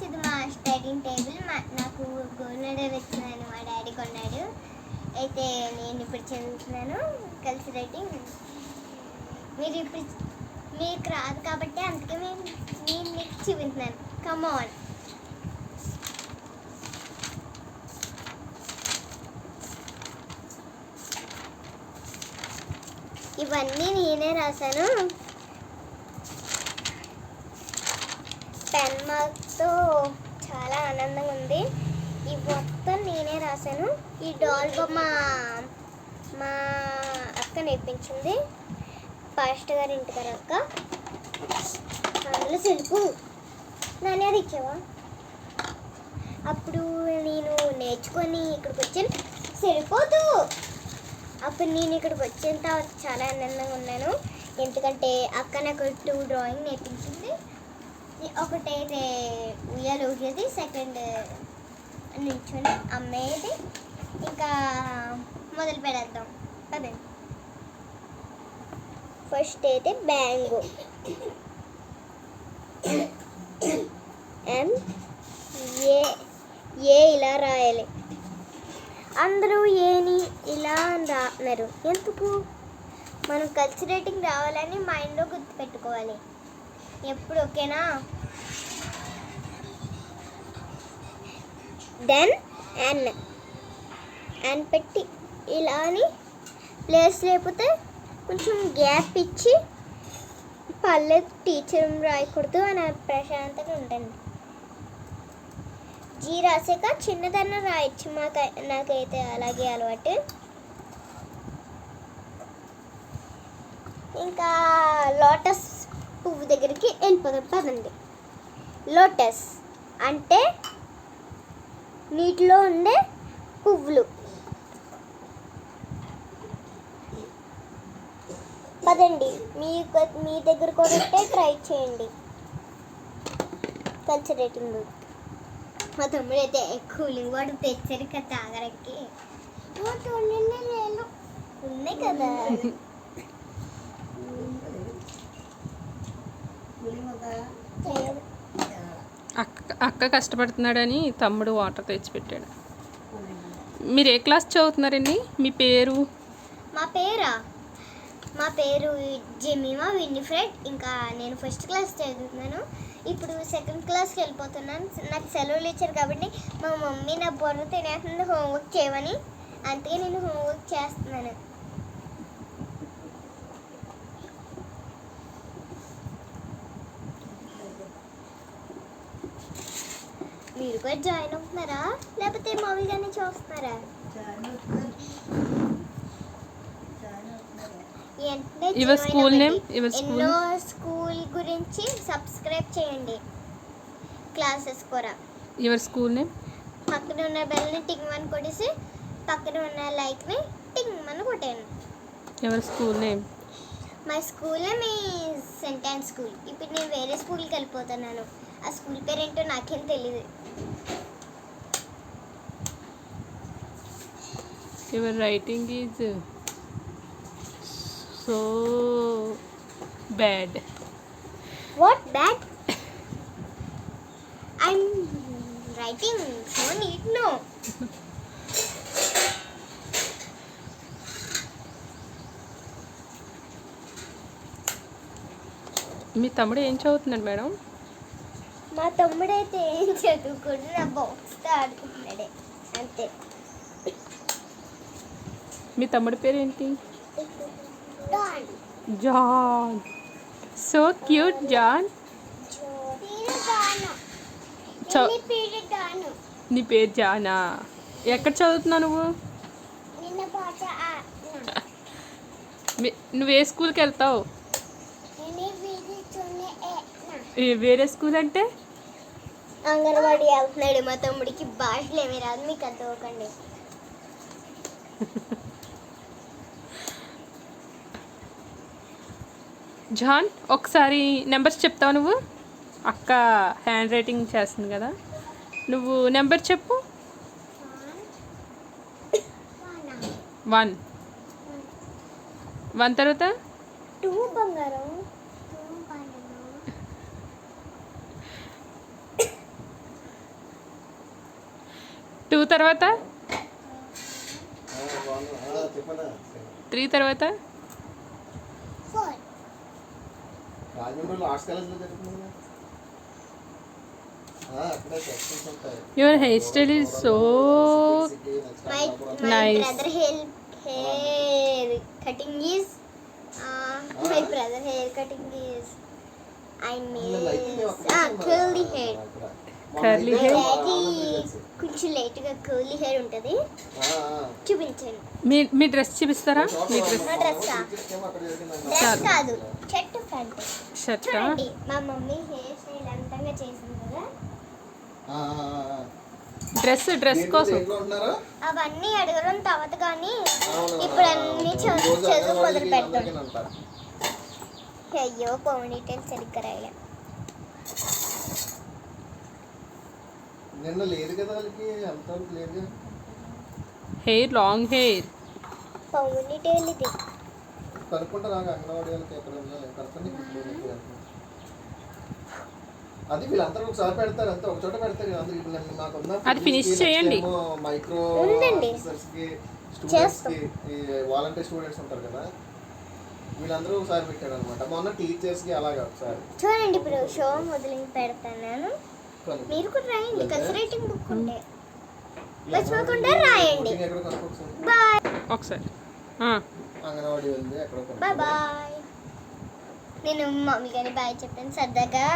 Friends, ఇది మా studying table. నాకు గోల్డ్ మెడల్ వచ్చిందని మా డాడీ కొన్నాడు. అయితే నేను ఇప్పుడు చదువుతున్నాను కలిసి రైటింగ్. మీకు రాదు కాబట్టి అందుకే నేను మీకు చూపించాను. కమాన్. ఇవన్నీ నేనే రాశాను పెన్ మార్క్తో. చాలా ఆనందంగా ఉంది. ఈ మొత్తం నేనే రాశాను. ఈ డాల్ బొమ్మ మా అక్క నేర్పించింది, పాస్టర్ గారి ఇంటి గారు అక్క. అందులో సెల్ఫు నాని అది ఇచ్చావా? అప్పుడు నేను నేర్చుకొని ఇక్కడికి వచ్చాను. సరిపోదు. అప్పుడు నేను ఇక్కడికి వచ్చిన తర్వాత చాలా ఆనందంగా ఉన్నాను. ఎందుకంటే అక్క నాకు 2 డ్రాయింగ్ నేర్పించింది. ఒకటైతే ఉయ్యాలు ఊగేది, సెకండ్ నిల్చొని అమ్మేది. ఇంకా మొదలు పెడేద్దాం అదే. ఫస్ట్ అయితే బ్యాంగు, ఏ ఇలా రాయాలి. అందరూ ఏని ఇలా రాస్తున్నారు ఎందుకు? మనం కలిసి రేటింగ్ రావాలని మైండ్లో గుర్తుపెట్టుకోవాలి ఎప్పుడు. ఓకేనా? దెన్ ఎన్ పెట్టి ఇలా అని ప్లేస్ లేకపోతే కొంచెం గ్యాప్ ఇచ్చి పర్లేదు టీచర్ రాయకూడదు అని ప్రశాంతంగా ఉంటుంది. జీ రాసాక చిన్నదన్న రాయొచ్చు. నాకైతే అలాగే అలవాటు. ఇంకా లోటస్ పువ్వు దగ్గరికి వెళ్ళిపోతాం పదండి. లోటస్ అంటే నీటిలో ఉండే పువ్వులు. పదండి, మీ దగ్గర కూడా ట్రై చేయండి కలిసి రేటింగ్. మా తమ్ముడు అయితే కూలింగ్ వాటర్ తెచ్చారు కదా తాగరకి. ఉన్నాయి కదా. అక్క కష్టపడుతున్నాడని తమ్ముడు వాటర్ తెచ్చిపెట్టాడు. మీరు ఏ క్లాస్ చదువుతున్నారండి? మీ పేరు? మా పేరు జెమిమా విన్నిఫ్రెడ్. ఇంకా నేను ఫస్ట్ క్లాస్ చదువుతున్నాను. ఇప్పుడు సెకండ్ క్లాస్కి వెళ్ళిపోతున్నాను. నాకు సెలవులు ఇచ్చారు కాబట్టి మా మమ్మీ నా బుర్ర తినేస్తుంది హోంవర్క్ చేయమని. అందుకే నేను హోంవర్క్ చేస్తున్నాను. మీరు కూడా జాయిన్ అవుతున్నారా లేకపోతే మామూలుగానే చూస్తున్నారా? ఎన్నో స్కూల్ గురించి సబ్స్క్రైబ్ చేయండి. క్లాసెస్ కూడా. Your school name? పక్కన ఉన్న బెల్ని టింగ్ అని కొట్టేసి పక్కన ఉన్న లైక్ని టింగ్ అని కొట్టాను. Your school name? My school name is cent school. ఇప్పుడు నేను వేరే స్కూల్కి వెళ్ళిపోతున్నాను. ఆ స్కూల్ పేరేంటో నాకేం తెలియదు. Your writing is so bad. What bad? I'm writing so neat. No. మీ తమ్ముడు ఏం చదువుతున్నాడు మేడం? మా తమ్ముడైతే ఏం చదువుకుంటూ నా బాక్స్తో ఆడుకుంటున్నాడే అంతే. మీ తమ్ముడి పేరు ఏంటి? John. John. So cute John. నీ పేరు జానా? ఎక్కడ చదువుతున్నావు నువ్వు? నువ్వు ఏ స్కూల్కి వెళ్తావు? వేరే స్కూల్ అంటే? అంగన్వాడీ వెళ్తున్నాడు మా తమ్ముడికి. భాషలు ఏమీ రాదు, మీకు అర్థమవుకండి. జాన్, ఒకసారి నెంబర్స్ చెప్తావు నువ్వు? అక్క హ్యాండ్ రైటింగ్ చేస్తుంది కదా, నువ్వు నెంబర్ చెప్పు. 1 తర్వాత 2 బంగారం. 2 తర్వాత చెప్పనా 3 తర్వాత ఫోర్. రాజమండ్రిలో ఆర్ట్స్ కాలేజ్లో జరుగుతుంది కదా. అక్కడే సెక్షన్స్ ఉంటాయి. Your hair style is so My Nice. brother hair cutting is my brother hair cutting is I miss curly hair. Curly My hair. daddy కొంచెం లేట్గా curly hair ఉంటుంది. చూపించండి. మీ డ్రెస్ చూపిస్తారా? మీ డ్రెస్ నా డ్రెస్సా? డ్రెస్ కాదు, షర్ట్ ప్యాంట్. షర్టా? చూడండి మా mummy hair style అంతంగా చేసింది కదా. డ్రెస్ కోసం అవన్నీ అడగడం తర్వాత కానీ ఇప్పుడు అన్ని చదువు మొదలు పెడతాం. అయ్యో పోనీటైల్ సరిగ్గా రాయలే. నిన్న లేదు కదా వాళ్ళకి అంత లేదు. హెయిర్ లాంగ్ హెయిర్ పోనీటైల్ ఇది. కనుక్కుంటారా అంగన్వాడీ వాళ్ళకి ఎక్కడ కనుక్కొని అది వీళ్ళందరూ ఒకసారి పెడతారు, అంతా ఒక చోట పెడతారు. అందరూ ఇప్పుడు మాకున్న అది ఫినిష్ చేయండి. మైక్రో ఉందండి. ఆఫీసర్స్కి స్టూడెంట్స్కి ఈ వాలంటీర్ స్టూడెంట్స్ ఉంటారు కదా, వీళ్ళందరూ ఒకసారి పెట్టారు అనమాట. మొన్న టీచర్స్కి అలాగా ఒకసారి చూడండి ఇప్పుడు షో మొదలు పెడతాను. మీరు కూడా రాయండి, కలిసి రైటింగ్ బుక్ ఉంటే మర్చిపోకుండా రాయండి. ఎక్కడ కనుక్కోవచ్చు. బాయ్ ఒకసారి అంగన్వాడీ ఉంది ఎక్కడ బాయ్ బాయ్. నేను మమ్మీ కానీ బాయ్ చెప్పాను సరదాగా.